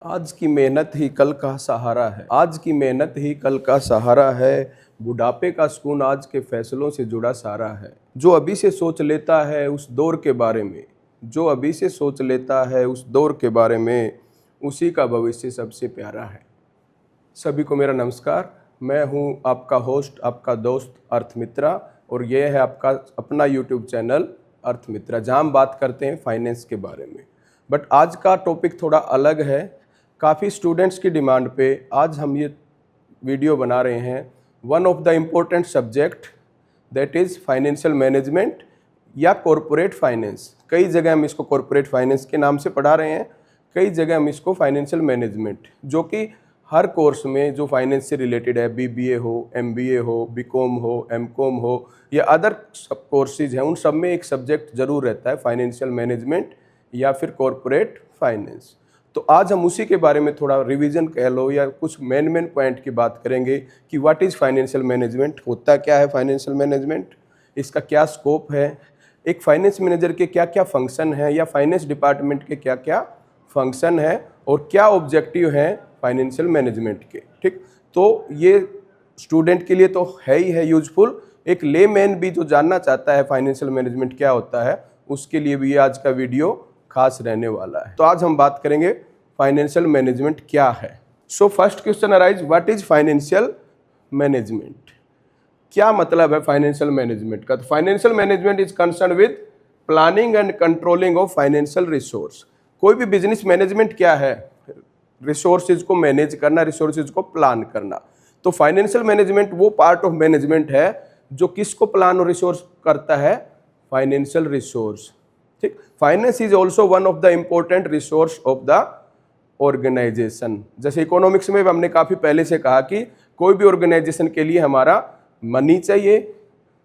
आज की मेहनत ही कल का सहारा है। आज की मेहनत ही कल का सहारा है। बुढ़ापे का सुकून आज के फैसलों से जुड़ा सारा है। जो अभी से सोच लेता है उस दौर के बारे में, जो अभी से सोच लेता है उस दौर के बारे में, उसी का भविष्य सबसे प्यारा है। सभी को मेरा नमस्कार। मैं हूं आपका होस्ट, आपका दोस्त अर्थ मित्रा, और यह है आपका अपना यूट्यूब चैनल अर्थ मित्रा, जहां हम बात करते हैं फाइनेंस के बारे में। बट आज का टॉपिक थोड़ा अलग है। काफ़ी स्टूडेंट्स की डिमांड पे आज हम ये वीडियो बना रहे हैं। One of the important subject that is financial management या कॉरपोरेट फाइनेंस। कई जगह हम इसको कॉरपोरेट फाइनेंस के नाम से पढ़ा रहे हैं, कई जगह हम इसको फाइनेंशियल मैनेजमेंट, जो कि हर कोर्स में जो फाइनेंस से रिलेटेड है, बीबीए हो, एमबीए हो, बीकॉम हो, एमकॉम हो या अदर सब कोर्सेज हैं, उन सब में एक सब्जेक्ट जरूर रहता है फाइनेंशियल मैनेजमेंट या फिर कॉरपोरेट फाइनेंस। तो आज हम उसी के बारे में थोड़ा रिवीजन कह लो या कुछ मेन पॉइंट की बात करेंगे कि व्हाट इज़ फाइनेंशियल मैनेजमेंट, होता क्या है फाइनेंशियल मैनेजमेंट, इसका क्या स्कोप है, एक फाइनेंस मैनेजर के क्या क्या फंक्शन है या फाइनेंस डिपार्टमेंट के क्या क्या फंक्शन है और क्या ऑब्जेक्टिव हैं फाइनेंशियल मैनेजमेंट के। ठीक, तो ये स्टूडेंट के लिए तो है ही है यूजफुल। एक लेमैन भी जो जानना चाहता है फाइनेंशियल मैनेजमेंट क्या होता है, उसके लिए भी ये आज का वीडियो खास रहने वाला है। तो आज हम बात करेंगे फाइनेंशियल मैनेजमेंट क्या है। So first question arise, what is financial management. क्या मतलब है फाइनेंशियल मैनेजमेंट का। तो financial management is concern with planning and controlling of financial resource. कोई भी बिजनेस मैनेजमेंट क्या है, रिसोर्सेज को मैनेज करना, रिसोर्सेज को प्लान करना। तो फाइनेंशियल मैनेजमेंट वो पार्ट ऑफ मैनेजमेंट है जो किसको प्लान और रिसोर्स करता है, फाइनेंशियल रिसोर्स। ठीक, finance is also one of the important resource of the organisation. जैसे इकोनॉमिक्स में हमने काफी पहले से कहा कि कोई भी ऑर्गेनाइजेशन के लिए हमारा मनी चाहिए,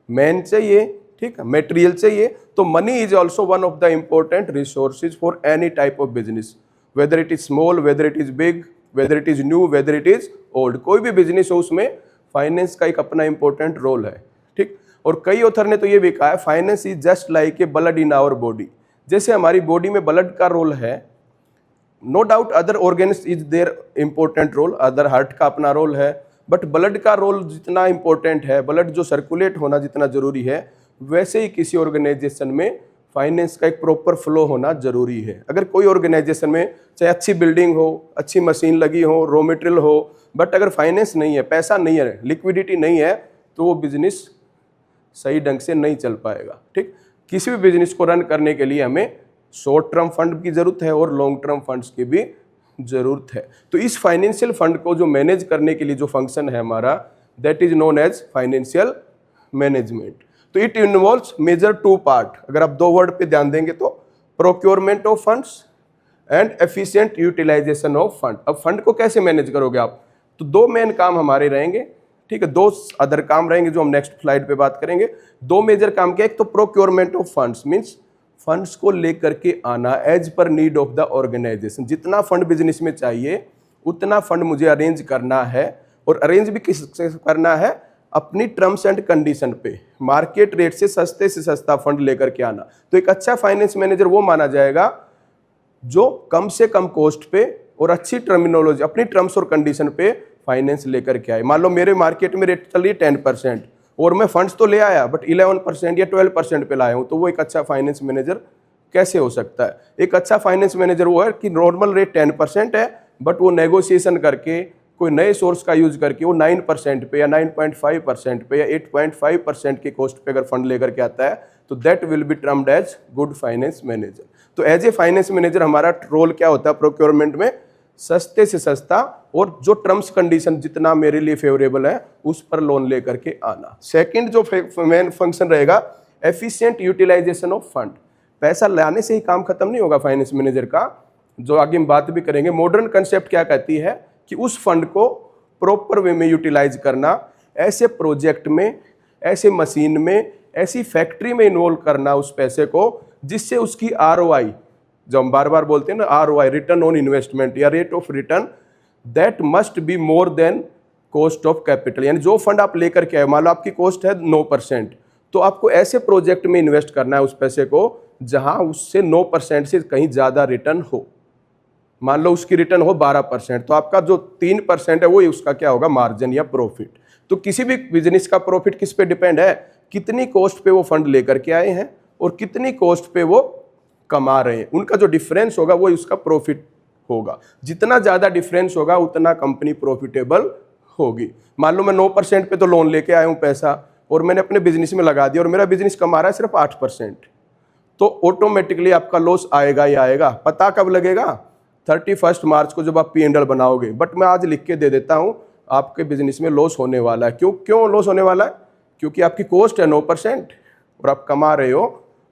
मैन चाहिए, ठीक है, मटेरियल चाहिए। तो money is also one of the important resources for any type of business, whether it is small, whether it is big, whether it is new, whether it is old. कोई भी business हो उसमें finance का एक अपना important role है। ठीक, और कई ऑथर ने तो ये भी कहा है finance is just like a blood in our body. जैसे हमारी बॉडी में ब्लड का रोल है, no doubt other organs is there important role, other heart का अपना रोल है, बट ब्लड का रोल जितना इंपॉर्टेंट है, ब्लड जो सर्कुलेट होना जितना जरूरी है, वैसे ही किसी ऑर्गेनाइजेशन में फाइनेंस का एक प्रॉपर फ्लो होना जरूरी है। अगर कोई ऑर्गेनाइजेशन में चाहे अच्छी बिल्डिंग हो, अच्छी मशीन लगी हो, रॉ मटेरियल हो, बट अगर फाइनेंस नहीं है, पैसा नहीं है, लिक्विडिटी नहीं है, तो वो बिजनेस सही ढंग से नहीं चल पाएगा। ठीक, किसी भी बिजनेस को रन करने के लिए हमें शॉर्ट टर्म फंड की जरूरत है और लॉन्ग टर्म फंड्स की भी जरूरत है। तो इस फाइनेंशियल फंड को जो मैनेज करने के लिए जो फंक्शन है हमारा, that is known as financial management. तो it involves major two part. अगर आप दो वर्ड पे ध्यान देंगे तो procurement of funds and efficient utilisation of fund. अब फंड को कैसे मैनेज करोगे आप, तो दो मेन काम हमारे रहेंगे। ठीक है, दो अदर काम रहेंगे जो हम नेक्स्ट स्लाइड पे बात करेंगे। दो मेजर काम क्या, एक तो procurement of funds, means funds को लेकर के आना as per need of the organisation. जितना फंड बिजनेस में चाहिए उतना फंड मुझे अरेंज करना है, और अरेंज भी किससे करना है, अपनी टर्म्स एंड कंडीशन पे, मार्केट रेट से सस्ता फंड लेकर के आना। तो एक अच्छा फाइनेंस मैनेजर वो माना जाएगा जो कम से कम कॉस्ट पे और अच्छी टर्मिनोलॉजी, अपनी टर्म्स और कंडीशन पे फाइनेंस लेकर के आए। मान लो मेरे मार्केट में रेट चल रही है 10% और मैं फंड्स तो ले आया बट 11% या 12% पे लाया हूं, तो वो एक अच्छा फाइनेंस मैनेजर कैसे हो सकता है। एक अच्छा फाइनेंस मैनेजर वो है कि नॉर्मल रेट 10% है, बट वो नेगोशिएशन करके कोई नए सोर्स का यूज करके वो 9% पे या 9.5% पे या 8.5% के कॉस्ट पे अगर फंड लेकर के आता है, तो that will be termed as good finance manager. तो एज ए फाइनेंस मैनेजर हमारा रोल क्या होता है प्रोक्योरमेंट में, सस्ते से सस्ता और जो टर्म्स कंडीशन जितना मेरे लिए फेवरेबल है उस पर लोन लेकर के आना। सेकंड जो मेन फंक्शन रहेगा, एफिशिएंट यूटिलाइजेशन ऑफ फंड। पैसा लाने से ही काम खत्म नहीं होगा फाइनेंस मैनेजर का, जो आगे हम बात भी करेंगे। मॉडर्न कंसेप्ट क्या कहती है कि उस फंड को प्रॉपर वे में यूटिलाइज करना, ऐसे प्रोजेक्ट में, ऐसे मशीन में, ऐसी फैक्ट्री में इन्वॉल्व करना उस पैसे को, जिससे उसकी आरओआई, जो हम बार बार बोलते हैं ना, आरओआई, रिटर्न ऑन इन्वेस्टमेंट या rate of return, that must be more than cost of capital. यानी जो फंड आप लेकर के आए, मान लो आपकी कॉस्ट है 9%, तो आपको ऐसे प्रोजेक्ट में इन्वेस्ट करना है उस पैसे को जहां उससे 9% से कहीं ज्यादा रिटर्न हो। मान लो उसकी रिटर्न हो 12%, तो आपका जो 3% है वो ही उसका क्या होगा, मार्जिन या प्रॉफिट। तो किसी भी बिजनेस का प्रॉफिट किस पे डिपेंड है, कितनी कॉस्ट पे वो फंड लेकर के आए हैं और कितनी कॉस्ट पे वो कमा रहे हैं, उनका जो डिफरेंस होगा वो उसका प्रॉफिट होगा। जितना ज़्यादा डिफरेंस होगा उतना कंपनी प्रॉफिटेबल होगी। मान लो मैं 9% पे तो लोन लेके आया हूँ पैसा और मैंने अपने बिजनेस में लगा दिया और मेरा बिजनेस कमा रहा है सिर्फ 8%, तो ऑटोमेटिकली आपका लॉस आएगा ही आएगा। पता कब लगेगा, 31 मार्च को जब आप P&L बनाओगे। बट मैं आज लिख के दे देता हूँ, आपके बिजनेस में लॉस होने वाला है। क्यों लॉस होने वाला है, क्योंकि आपकी कॉस्ट है 9% और आप कमा रहे हो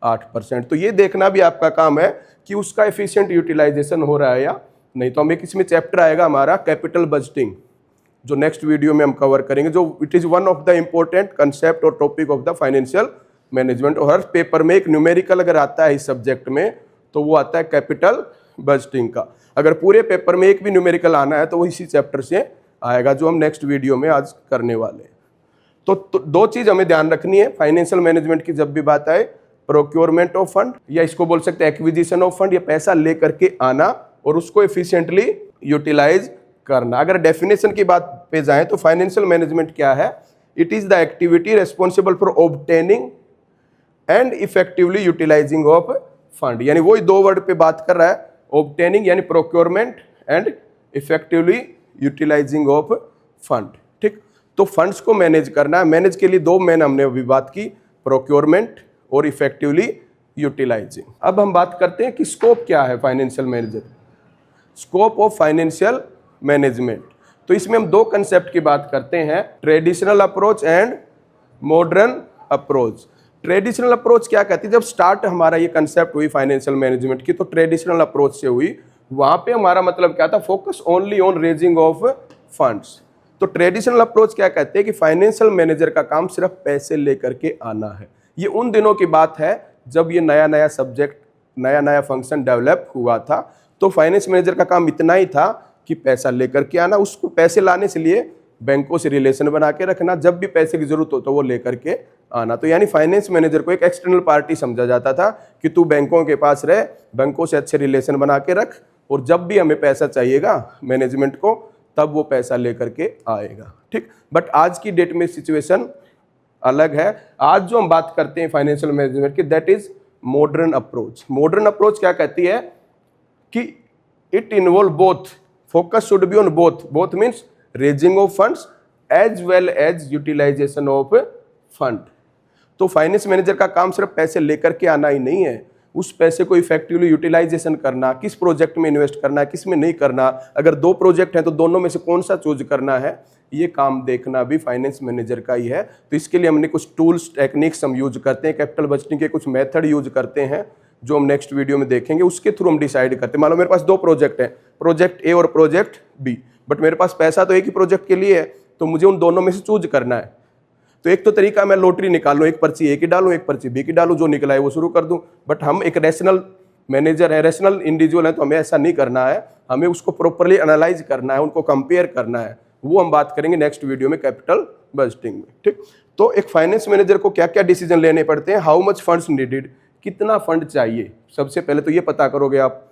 8%। तो ये देखना भी आपका काम है कि उसका एफिशिएंट यूटिलाइजेशन हो रहा है या नहीं। तो हम एक इसमें चैप्टर आएगा हमारा कैपिटल बजटिंग, जो नेक्स्ट वीडियो में हम कवर करेंगे, जो it is one of the important concept और topic of the financial management. और हर पेपर में एक न्यूमेरिकल अगर आता है इस सब्जेक्ट में तो वो आता है कैपिटल बजटिंग का। अगर पूरे पेपर में एक भी न्यूमेरिकल आना है तो वो इसी चैप्टर से आएगा, जो हम नेक्स्ट वीडियो में आज करने वाले हैं। तो दो चीज़ हमें ध्यान रखनी है फाइनेंशियल मैनेजमेंट की जब भी बात आए, प्रोक्योरमेंट ऑफ फंड, या इसको बोल सकते हैं एक्विजिशन ऑफ फंड, या पैसा लेकर के आना और उसको एफिशिएंटली यूटिलाइज करना। अगर डेफिनेशन की बात पे जाएं तो फाइनेंशियल मैनेजमेंट क्या है, it is the activity responsible for obtaining and effectively utilising of fund. यानी वही दो वर्ड पे बात कर रहा है, ऑब्टेनिंग यानी procurement and effectively utilising of fund. ठीक, तो फंड्स को मैनेज करना है। मैनेज के लिए दो मेन हमने अभी बात की, प्रोक्योरमेंट और इफेक्टिवली यूटिलाइजिंग। अब हम बात करते हैं कि स्कोप क्या है financial manager, scope of financial management. तो इसमें हम दो कंसेप्ट की बात करते हैं, traditional approach and modern approach. Traditional approach क्या कहती है, जब स्टार्ट हमारा ये कंसेप्ट हुई फाइनेंशियल मैनेजमेंट की तो ट्रेडिशनल अप्रोच से हुई। वहां पे हमारा मतलब क्या था, focus only on raising of funds. तो ट्रेडिशनल अप्रोच क्या कहते हैं कि फाइनेंशियल मैनेजर का काम सिर्फ पैसे लेकर के आना है। ये उन दिनों की बात है जब ये नया नया सब्जेक्ट, नया नया फंक्शन डेवलप हुआ था। तो फाइनेंस मैनेजर का काम इतना ही था कि पैसा लेकर के आना, उसको पैसे लाने से लिए बैंकों से रिलेशन बना के रखना, जब भी पैसे की जरूरत हो तो वो लेकर के आना। तो यानी फाइनेंस मैनेजर को एक एक्सटर्नल पार्टी समझा जाता था कि तू बैंकों के पास रह, बैंकों से अच्छे रिलेशन बना के रख, और जब भी हमें पैसा चाहिएगा मैनेजमेंट को तब वो पैसा लेकर के आएगा। ठीक, बट आज की डेट में सिचुएशन अलग है। आज जो हम बात करते हैं फाइनेंशियल मैनेजमेंट की, that is modern approach. Modern approach क्या कहती है कि it involve both, focus should be on both, both means raising of funds as well as utilisation of fund. तो फाइनेंस मैनेजर का काम सिर्फ पैसे लेकर के आना ही नहीं है, उस पैसे को इफेक्टिवली यूटिलाइजेशन करना, किस प्रोजेक्ट में इन्वेस्ट करना है, किस में नहीं करना, अगर दो प्रोजेक्ट हैं तो दोनों में से कौन सा चूज करना है, ये काम देखना भी फाइनेंस मैनेजर का ही है। तो इसके लिए हमने कुछ टूल्स टेक्निक्स हम यूज करते हैं, कैपिटल बजटिंग के कुछ मेथड यूज करते हैं जो हम नेक्स्ट वीडियो में देखेंगे। उसके थ्रू हम डिसाइड करते हैं। मान लो मेरे पास दो प्रोजेक्ट हैं, प्रोजेक्ट ए और प्रोजेक्ट बी, बट मेरे पास पैसा तो एक ही प्रोजेक्ट के लिए है, तो मुझे उन दोनों में से चूज करना है। तो एक तो तरीका मैं लॉटरी निकाल लूँ, एक पर्ची ए की डालूँ, एक पर्ची बी की डालूँ, जो निकला है वो शुरू कर दूँ। बट हम एक रैशनल मैनेजर है, रैशनल इंडिविजुअल है, तो हमें ऐसा नहीं करना है, हमें उसको प्रॉपरली एनालाइज करना है, उनको कंपेयर करना है। वो हम बात करेंगे नेक्स्ट वीडियो में कैपिटल बजटिंग में। ठीक, तो एक फाइनेंस मैनेजर को क्या क्या डिसीजन लेने पड़ते हैं, हाउ मच फंड्स नीडेड, कितना फंड चाहिए, सबसे पहले तो ये पता करोगे आप।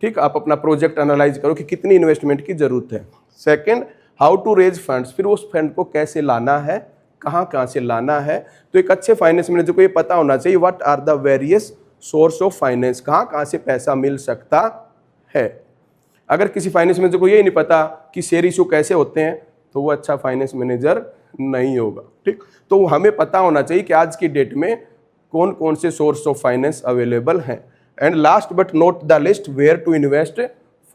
ठीक, आप अपना प्रोजेक्ट एनालाइज करो कि कितनी इन्वेस्टमेंट की जरूरत है। Second, how to raise funds, फिर उस फंड को कैसे लाना है, कहाँ से लाना है। तो एक अच्छे फाइनेंस मैनेजर को ये पता होना चाहिए what are the various source of finance, कहाँ से पैसा मिल सकता है। अगर किसी फाइनेंस मैनेजर को ये नहीं पता कि शेयर इशू कैसे होते हैं तो वो अच्छा फाइनेंस मैनेजर नहीं होगा। ठीक, तो हमें पता होना चाहिए कि आज की डेट में कौन कौन से सोर्स ऑफ फाइनेंस अवेलेबल हैं। And last but not the list, where to invest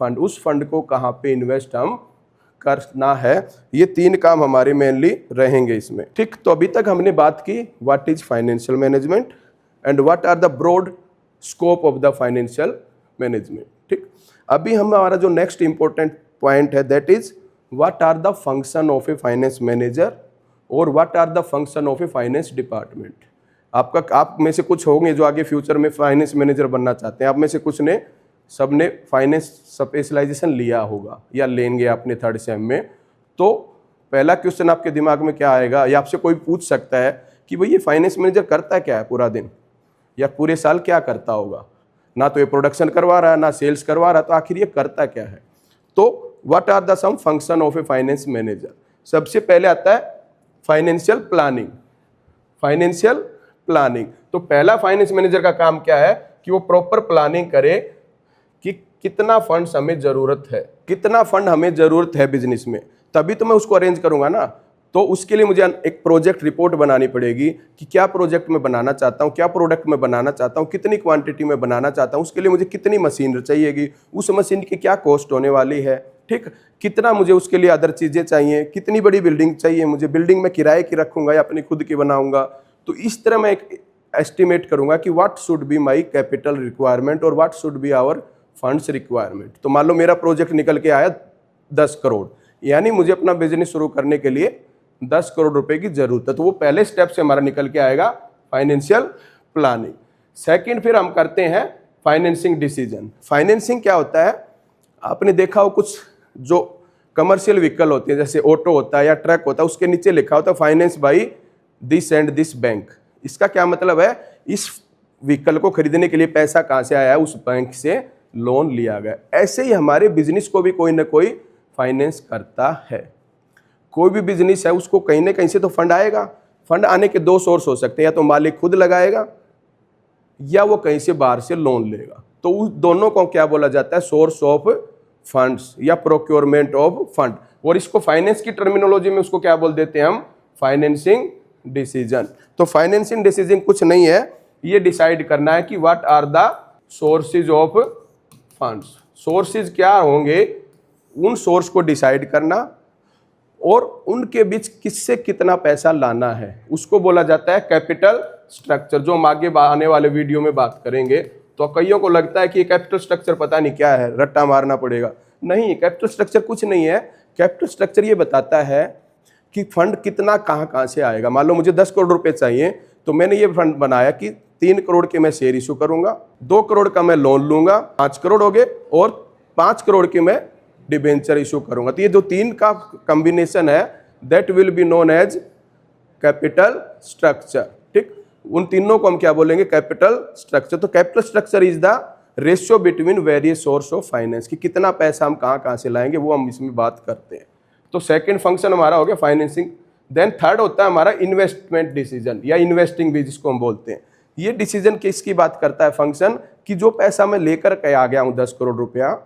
fund, उस फंड को कहाँ पे इन्वेस्ट हम करना है। ये तीन काम हमारे मेनली रहेंगे इसमें। ठीक, तो अभी तक हमने बात की what is financial management and what are the broad scope of the financial management. ठीक, अभी हमारा जो नेक्स्ट इंपॉर्टेंट पॉइंट है that is what are the function of a finance manager और what are the function of a finance department. आप में से कुछ होंगे जो आगे फ्यूचर में फाइनेंस मैनेजर बनना चाहते हैं, आप में से कुछ ने सबने फाइनेंस स्पेशलाइजेशन लिया होगा या लेंगे अपने थर्ड सेम में। तो पहला क्वेश्चन आपके दिमाग में क्या आएगा, या आपसे कोई पूछ सकता है कि भाई ये फाइनेंस मैनेजर करता क्या है पूरा दिन या पूरे साल क्या करता होगा। ना तो ये प्रोडक्शन करवा रहा है, ना सेल्स करवा रहा, तो आखिर ये करता क्या है। तो what are the some function of a finance manager. सबसे पहले आता है फाइनेंशियल प्लानिंग। फाइनेंशियल प्लानिंग, तो पहला फाइनेंस मैनेजर का काम क्या है कि वो प्रॉपर प्लानिंग करे कि कितना फंड्स हमें जरूरत है, कितना फंड हमें जरूरत है बिजनेस में, तभी तो मैं उसको अरेंज करूंगा ना। तो उसके लिए मुझे एक प्रोजेक्ट रिपोर्ट बनानी पड़ेगी कि क्या प्रोजेक्ट में बनाना चाहता हूँ, क्या प्रोडक्ट में बनाना चाहता हूँ, कितनी क्वांटिटी में बनाना चाहता हूँ, उसके लिए मुझे कितनी मशीन चाहिएगी, उस मशीन की क्या कॉस्ट होने वाली है, ठीक, कितना मुझे उसके लिए अदर चीज़ें चाहिए, कितनी बड़ी बिल्डिंग चाहिए मुझे, बिल्डिंग में किराए की रखूंगा या अपनी खुद की बनाऊंगा। तो इस तरह मैं एक एस्टिमेट करूंगा कि what should be my capital requirement और what should be our funds requirement. तो मान लो मेरा प्रोजेक्ट निकल के आया 10 करोड़, यानी मुझे अपना बिजनेस शुरू करने के लिए 10 करोड़ रुपए की जरूरत है। तो वो पहले स्टेप से हमारा निकल के आएगा फाइनेंशियल प्लानिंग। सेकंड फिर हम करते हैं फाइनेंसिंग डिसीजन। फाइनेंसिंग क्या होता है, आपने देखा हो कुछ जो कमर्शियल व्हीकल होते हैं जैसे ऑटो होता है या ट्रक होता है, उसके नीचे लिखा होता है finance by this and this bank. इसका क्या मतलब है, इस व्हीकल को खरीदने के लिए पैसा कहाँ से आया है, उस बैंक से लोन लिया गया। ऐसे ही हमारे बिजनेस को भी कोई ना कोई फाइनेंस करता है। कोई भी बिजनेस है उसको कहीं ना कहीं से तो फंड आएगा। फंड आने के दो सोर्स हो सकते हैं, या तो मालिक खुद लगाएगा या वो कहीं से बाहर से लोन लेगा। तो उस दोनों को क्या बोला जाता है, सोर्स ऑफ फंड्स या प्रोक्योरमेंट ऑफ फंड। और इसको फाइनेंस की टर्मिनोलॉजी में उसको क्या बोल देते हैं हम, फाइनेंसिंग डिसीजन। तो फाइनेंसिंग डिसीजन कुछ नहीं है, ये डिसाइड करना है कि what are the sources of funds. Sources क्या होंगे, उन सोर्स को डिसाइड करना और उनके बीच किससे कितना पैसा लाना है, उसको बोला जाता है कैपिटल स्ट्रक्चर, जो हम आगे आने वाले वीडियो में बात करेंगे। तो कईयों को लगता है कि ये कैपिटल स्ट्रक्चर पता नहीं क्या है, रट्टा मारना पड़ेगा। नहीं, कैपिटल स्ट्रक्चर कुछ नहीं है। कैपिटल स्ट्रक्चर ये बताता है कि फंड कितना कहाँ से आएगा। मान लो मुझे 10 करोड़ रुपए चाहिए, तो मैंने ये फंड बनाया कि 3 करोड़ के मैं शेयर इशू करूंगा, 2 करोड़ का मैं लोन लूंगा, 5 करोड़ हो गए, और 5 करोड़ के मैं डिबेंचर इशू करूंगा। तो ये जो 3 का कॉम्बिनेशन है that will be known as capital structure. ठीक, उन तीनों को हम क्या बोलेंगे, कैपिटल स्ट्रक्चर। तो capital structure is the ratio between various source of finance, कि कितना पैसा हम कहाँ से लाएंगे, वो हम इसमें बात करते हैं। तो सेकंड फंक्शन हमारा हो गया फाइनेंसिंग। देन थर्ड होता है हमारा इन्वेस्टमेंट डिसीजन या इन्वेस्टिंग भी जिसको हम बोलते हैं। ये डिसीजन किसकी बात करता है, फंक्शन, कि जो पैसा मैं लेकर के आ गया हूँ 10 करोड़ रुपया,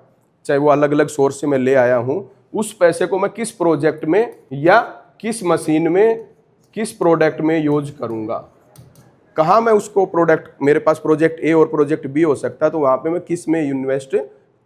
चाहे वो अलग अलग सोर्स से मैं ले आया हूँ, उस पैसे को मैं किस प्रोजेक्ट में या किस मशीन में, किस प्रोडक्ट में यूज करूँगा, कहाँ मैं उसको प्रोडक्ट, मेरे पास प्रोजेक्ट ए और प्रोजेक्ट बी हो सकता है, तो वहाँ पे मैं किस में इन्वेस्ट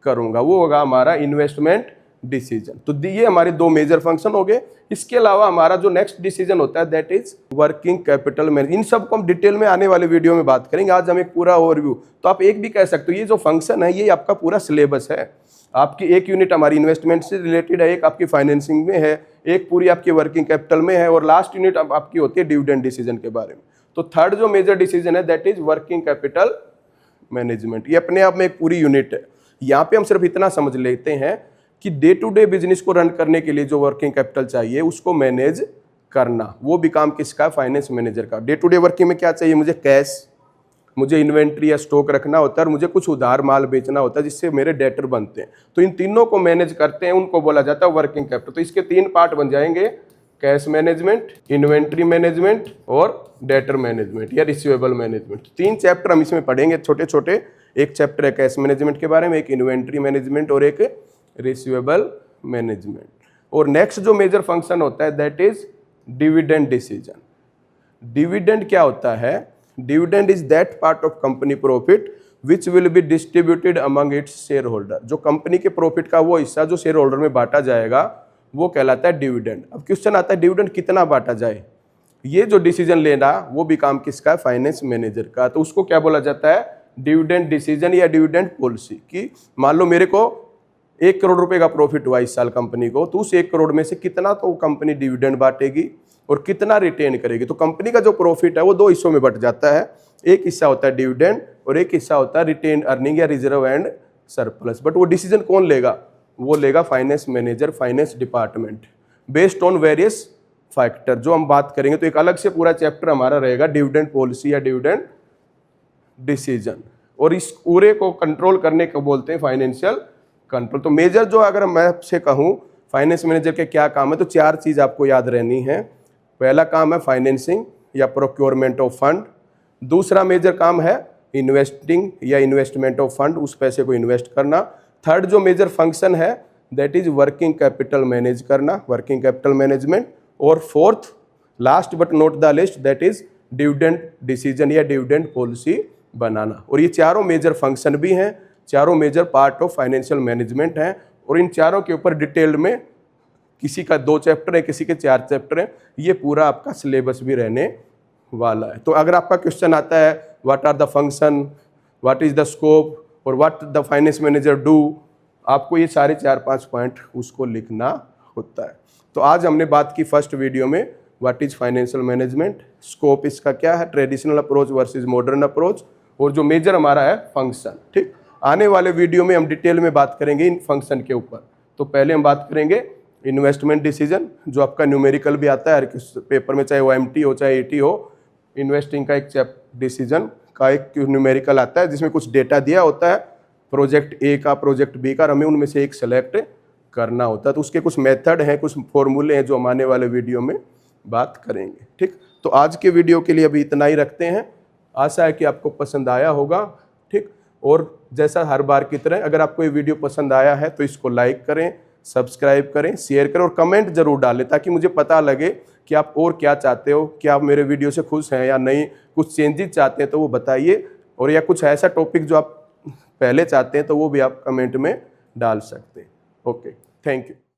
करूँगा, वो होगा हमारा इन्वेस्टमेंट डिसीजन। तो ये हमारे 2 मेजर फंक्शन हो गए। इसके अलावा हमारा जो नेक्स्ट डिसीजन होता है that is working capital management. इन सब को हम डिटेल में आने वाले वीडियो में बात करेंगे, आज हम एक पूरा ओवरव्यू। तो आप एक भी कह सकते हो ये जो फंक्शन है ये आपका पूरा सिलेबस है। आपकी एक यूनिट हमारी इन्वेस्टमेंट से रिलेटेड है, एक आपकी फाइनेंसिंग में है, एक पूरी आपकी वर्किंग कैपिटल में है, और लास्ट यूनिट आपकी होती है डिविडेंड डिसीजन के बारे में। तो थर्ड जो मेजर डिसीजन है that is working capital management. ये अपने आप में एक पूरी यूनिट है। यहाँ पे हम सिर्फ इतना समझ लेते हैं कि डे टू डे बिजनेस को रन करने के लिए जो वर्किंग कैपिटल चाहिए उसको मैनेज करना, वो भी काम किसका, फाइनेंस मैनेजर का। डे टू डे वर्किंग में क्या चाहिए, मुझे कैश, मुझे इन्वेंट्री या स्टॉक रखना होता है, और मुझे कुछ उधार माल बेचना होता है जिससे मेरे डेटर बनते हैं। तो इन तीनों को मैनेज करते हैं, उनको बोला जाता है वर्किंग कैपिटल। तो इसके 3 पार्ट बन जाएंगे, कैश मैनेजमेंट, इन्वेंट्री मैनेजमेंट और डेटर मैनेजमेंट या रिसीवेबल मैनेजमेंट। 3 चैप्टर हम इसमें पढ़ेंगे छोटे छोटे। एक चैप्टर है कैश मैनेजमेंट के बारे में, एक इन्वेंट्री मैनेजमेंट और एक रिसीवेबल मैनेजमेंट। और नेक्स्ट जो मेजर फंक्शन होता है that is dividend decision. Dividend क्या होता है, dividend is that part of company profit which will be distributed among its share holder. जो कंपनी के प्रॉफिट का वो हिस्सा जो शेयर होल्डर में बांटा जाएगा वो कहलाता है डिविडेंड। अब क्वेश्चन आता है डिविडेंड कितना बांटा जाए, ये जो डिसीजन लेना वो भी काम किसका है, फाइनेंस मैनेजर का। तो उसको क्या बोला जाता है, डिविडेंड डिसीजन या डिविडेंड पॉलिसी। कि मान लो मेरे को 1 करोड़ रुपए का प्रॉफिट हुआ इस साल कंपनी को, तो उस 1 करोड़ में से कितना तो कंपनी डिविडेंड बांटेगी और कितना रिटेन करेगी। तो कंपनी का जो प्रॉफिट है वो 2 हिस्सों में बट जाता है, एक हिस्सा होता है डिविडेंड और एक हिस्सा होता है रिटेन अर्निंग या रिजर्व एंड सरप्लस। बट वो डिसीजन कौन लेगा, वो लेगा finance manager, finance department, based on various factor जो हम बात करेंगे। तो एक अलग से पूरा चैप्टर हमारा रहेगा डिविडेंड पॉलिसी या डिविडेंड डिसीजन। और इस पूरे को कंट्रोल करने को बोलते हैं फाइनेंशियल कंट्रोल। तो मेजर जो अगर मैं आपसे कहूँ फाइनेंस मैनेजर के क्या काम है, तो 4 चीज़ आपको याद रहनी है। पहला काम है फाइनेंसिंग या प्रोक्योरमेंट ऑफ फंड। दूसरा मेजर काम है इन्वेस्टिंग या इन्वेस्टमेंट ऑफ फंड, उस पैसे को इन्वेस्ट करना। थर्ड जो मेजर फंक्शन है that is working capital manage करना, वर्किंग कैपिटल मैनेजमेंट। और fourth last but not the least that is dividend decision या डिविडेंड पॉलिसी बनाना। और ये चारों मेजर फंक्शन भी हैं, चारों major part of financial management हैं। और इन चारों के ऊपर डिटेल्ड में किसी का 2 चैप्टर है, किसी के 4 चैप्टर हैं, ये पूरा आपका सिलेबस भी रहने वाला है। तो अगर आपका क्वेश्चन आता है what are the function, what is the scope और what the finance manager do, आपको ये सारे 4-5 पॉइंट उसको लिखना होता है। तो आज हमने बात की फर्स्ट वीडियो में what is financial management, scope इसका क्या है, traditional approach versus modern approach, और जो मेजर हमारा है फंक्शन। ठीक, आने वाले वीडियो में हम डिटेल में बात करेंगे इन फंक्शन के ऊपर। तो पहले हम बात करेंगे इन्वेस्टमेंट डिसीजन, जो आपका न्यूमेरिकल भी आता है हर पेपर में, चाहे वो MT हो चाहे AT हो। इन्वेस्टिंग का एक डिसीजन का एक न्यूमेरिकल आता है जिसमें कुछ डेटा दिया होता है, प्रोजेक्ट A का, प्रोजेक्ट B का, हमें उनमें से एक सेलेक्ट करना होता है। तो उसके कुछ मेथड हैं, कुछ फॉर्मूले हैं जो हम आने वाले वीडियो में बात करेंगे। ठीक, तो आज के वीडियो के लिए अभी इतना ही रखते हैं। आशा है कि आपको पसंद आया होगा। ठीक, और जैसा हर बार की तरह अगर आपको ये वीडियो पसंद आया है तो इसको लाइक करें, सब्सक्राइब करें, शेयर करें और कमेंट जरूर डालें, ताकि मुझे पता लगे कि आप और क्या चाहते हो, क्या आप मेरे वीडियो से खुश हैं या नहीं, कुछ चेंजेस चाहते हैं तो वो बताइए, और या कुछ ऐसा टॉपिक जो आप पहले चाहते हैं तो वो भी आप कमेंट में डाल सकते हैं। Okay, thank you.